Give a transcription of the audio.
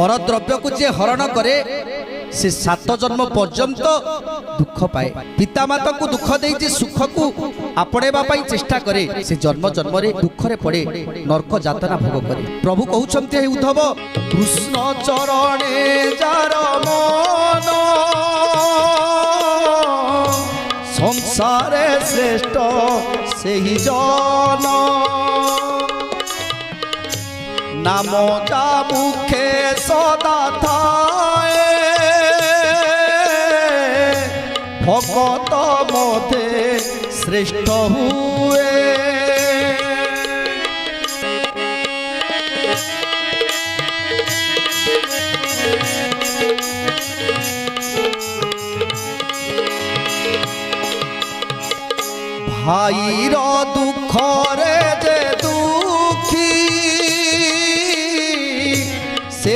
परद्रव्य को जे हरण करे से 7 जन्म पर्यंत दुख पाए। पितामाता को दुख दे सुख को आपणेबा पई चेष्टा करे से जन्म जन्म रे दुख रे पड़े नरक यातना भोग करे। प्रभु कहउछन्ते हे उद्धव कृष्ण चरणे जार मन संसारे श्रेष्ठ सेहि जन नाम जा मुखे सदा थाए भगत मते श्रेष्ठ हुए। भाईर दुख